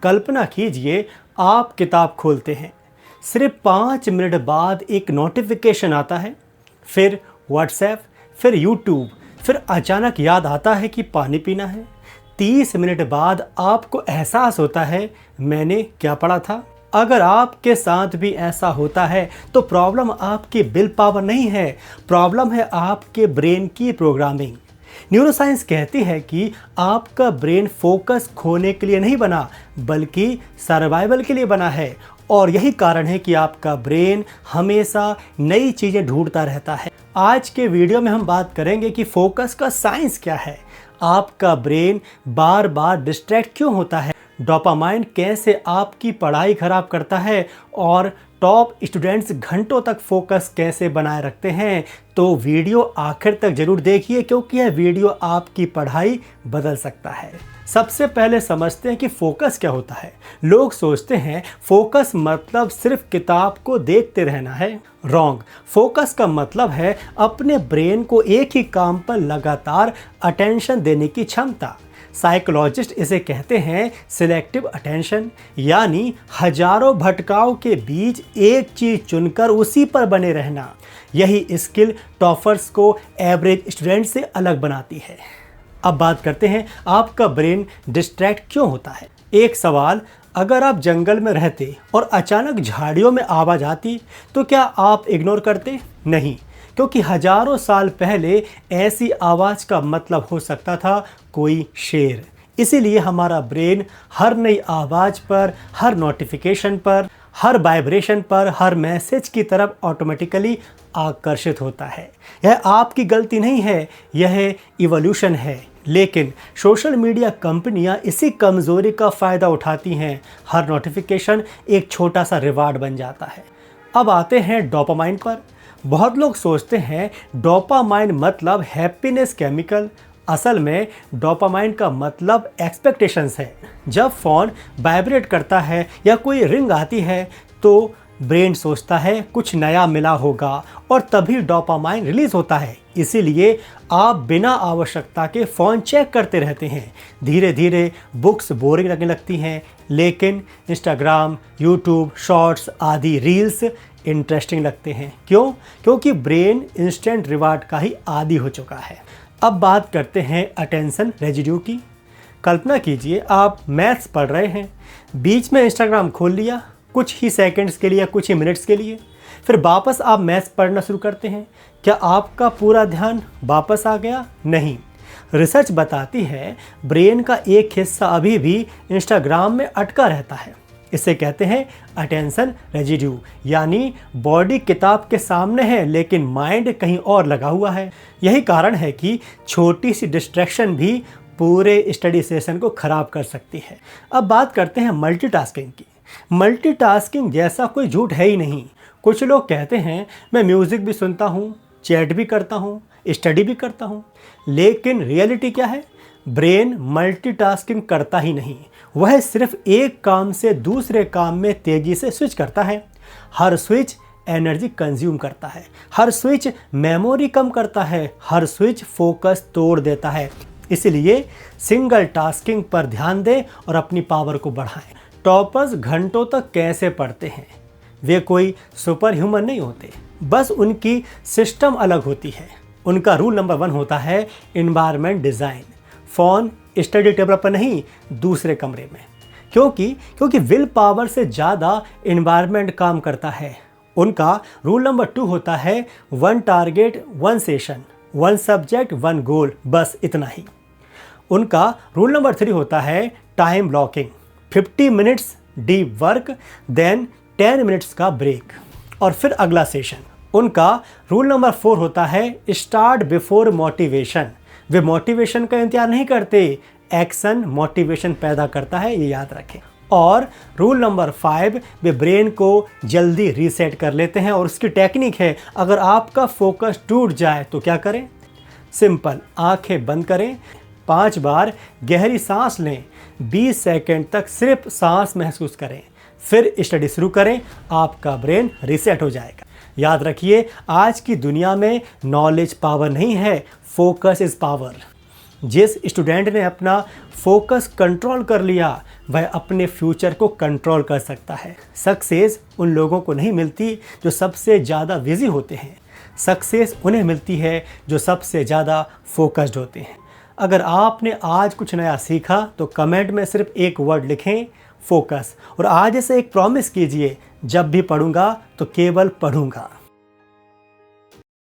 कल्पना कीजिए आप किताब खोलते हैं, सिर्फ 5 मिनट बाद एक नोटिफिकेशन आता है, फिर व्हाट्सएप, फिर यूट्यूब, फिर अचानक याद आता है कि पानी पीना है। 30 मिनट बाद आपको एहसास होता है मैंने क्या पढ़ा था। अगर आपके साथ भी ऐसा होता है तो प्रॉब्लम आपकी विल पावर नहीं है, प्रॉब्लम है आपके ब्रेन की प्रोग्रामिंग। न्यूरोसाइंस कहती है कि आपका ब्रेन फोकस खोने के लिए नहीं बना बल्कि सर्वाइवल के लिए बना है, और यही कारण है कि आपका ब्रेन हमेशा नई चीज़ें ढूंढता रहता है। आज के वीडियो में हम बात करेंगे कि फोकस का साइंस क्या है, आपका ब्रेन बार बार डिस्ट्रैक्ट क्यों होता है, डोपामाइन कैसे आपकी पढ़ाई खराब करता है, और टॉप स्टूडेंट्स घंटों तक फोकस कैसे बनाए रखते हैं। तो वीडियो आखिर तक जरूर देखिए क्योंकि यह वीडियो आपकी पढ़ाई बदल सकता है। सबसे पहले समझते हैं कि फोकस क्या होता है। लोग सोचते हैं फोकस मतलब सिर्फ किताब को देखते रहना है। रॉन्ग। फोकस का मतलब है अपने ब्रेन को एक ही काम पर लगातार अटेंशन देने की क्षमता। साइकोलॉजिस्ट इसे कहते हैं सिलेक्टिव अटेंशन, यानी हजारों भटकाव के बीच एक चीज चुनकर उसी पर बने रहना। यही स्किल टॉपर्स को एवरेज स्टूडेंट से अलग बनाती है। अब बात करते हैं आपका ब्रेन डिस्ट्रैक्ट क्यों होता है। एक सवाल, अगर आप जंगल में रहते और अचानक झाड़ियों में आवाज आती तो क्या आप इग्नोर करते? नहीं, क्योंकि हजारों साल पहले ऐसी आवाज़ का मतलब हो सकता था कोई शेर। इसीलिए हमारा ब्रेन हर नई आवाज़ पर, हर नोटिफिकेशन पर, हर वाइब्रेशन पर, हर मैसेज की तरफ ऑटोमेटिकली आकर्षित होता है। यह आपकी गलती नहीं है, यह इवोल्यूशन है। लेकिन सोशल मीडिया कंपनियां इसी कमज़ोरी का फ़ायदा उठाती हैं। हर नोटिफिकेशन एक छोटा सा रिवार्ड बन जाता है। अब आते हैं डोपामाइन पर। बहुत लोग सोचते हैं डोपामाइन मतलब हैप्पीनेस केमिकल। असल में डोपामाइन का मतलब एक्सपेक्टेशंस है। जब फ़ोन वाइब्रेट करता है या कोई रिंग आती है तो ब्रेन सोचता है कुछ नया मिला होगा और तभी डोपामाइन रिलीज़ होता है। इसीलिए आप बिना आवश्यकता के फ़ोन चेक करते रहते हैं। धीरे धीरे बुक्स बोरिंग लगने लगती हैं, लेकिन इंस्टाग्राम, यूट्यूब शॉर्ट्स आदि रील्स इंटरेस्टिंग लगते हैं। क्यों? क्योंकि ब्रेन इंस्टेंट रिवार्ड का ही आदी हो चुका है। अब बात करते हैं अटेंशन रेजिड्यू की। कल्पना कीजिए आप मैथ्स पढ़ रहे हैं, बीच में इंस्टाग्राम खोल लिया कुछ ही सेकंड्स के लिए, कुछ ही मिनट्स के लिए, फिर वापस आप मैथ्स पढ़ना शुरू करते हैं। क्या आपका पूरा ध्यान वापस आ गया? नहीं। रिसर्च बताती है ब्रेन का एक हिस्सा अभी भी इंस्टाग्राम में अटका रहता है। इसे कहते हैं अटेंशन रेजिड्यू, यानी बॉडी किताब के सामने है लेकिन माइंड कहीं और लगा हुआ है। यही कारण है कि छोटी सी डिस्ट्रैक्शन भी पूरे स्टडी सेशन को खराब कर सकती है। अब बात करते हैं मल्टीटास्किंग की। मल्टीटास्किंग जैसा कोई झूठ है ही नहीं। कुछ लोग कहते हैं मैं म्यूज़िक भी सुनता हूँ, चैट भी करता हूँ, स्टडी भी करता हूँ, लेकिन रियलिटी क्या है? ब्रेन मल्टीटास्किंग करता ही नहीं, वह सिर्फ एक काम से दूसरे काम में तेजी से स्विच करता है। हर स्विच एनर्जी कंज्यूम करता है, हर स्विच मेमोरी कम करता है, हर स्विच फोकस तोड़ देता है। इसलिए सिंगल टास्किंग पर ध्यान दें और अपनी पावर को बढ़ाएं। टॉपर्स घंटों तक कैसे पढ़ते हैं? वे कोई सुपर ह्यूमन नहीं होते, बस उनकी सिस्टम अलग होती है। उनका रूल नंबर 1 होता है environment design. Phone study table पर नहीं, दूसरे कमरे में। क्योंकि विल पावर से ज़्यादा एनवायरनमेंट काम करता है। उनका रूल नंबर 2 होता है 1 टारगेट 1 सेशन, 1 सब्जेक्ट 1 गोल, बस इतना ही। उनका रूल नंबर 3 होता है time blocking, 50 minutes deep work, then 10 minutes का ब्रेक और फिर अगला सेशन। उनका रूल नंबर 4 होता है स्टार्ट बिफोर मोटिवेशन। वे मोटिवेशन का इंतजार नहीं करते, एक्शन मोटिवेशन पैदा करता है, ये याद रखें। और रूल नंबर 5, वे ब्रेन को जल्दी रीसेट कर लेते हैं और उसकी टेक्निक है अगर आपका फोकस टूट जाए तो क्या करें? सिंपल, आंखें बंद करें, 5 बार गहरी सांस लें, 20 सेकंड तक सिर्फ सांस महसूस करें, फिर स्टडी शुरू करें, आपका ब्रेन रीसेट हो जाएगा। याद रखिए, आज की दुनिया में नॉलेज पावर नहीं है, फोकस इज पावर। जिस स्टूडेंट ने अपना फोकस कंट्रोल कर लिया वह अपने फ्यूचर को कंट्रोल कर सकता है। सक्सेस उन लोगों को नहीं मिलती जो सबसे ज़्यादा बिजी होते हैं, सक्सेस उन्हें मिलती है जो सबसे ज़्यादा फोकस्ड होते हैं। अगर आपने आज कुछ नया सीखा तो कमेंट में सिर्फ एक वर्ड लिखें, फोकस, और आज से एक प्रॉमिस कीजिए, जब भी पढ़ूंगा तो केवल पढ़ूंगा।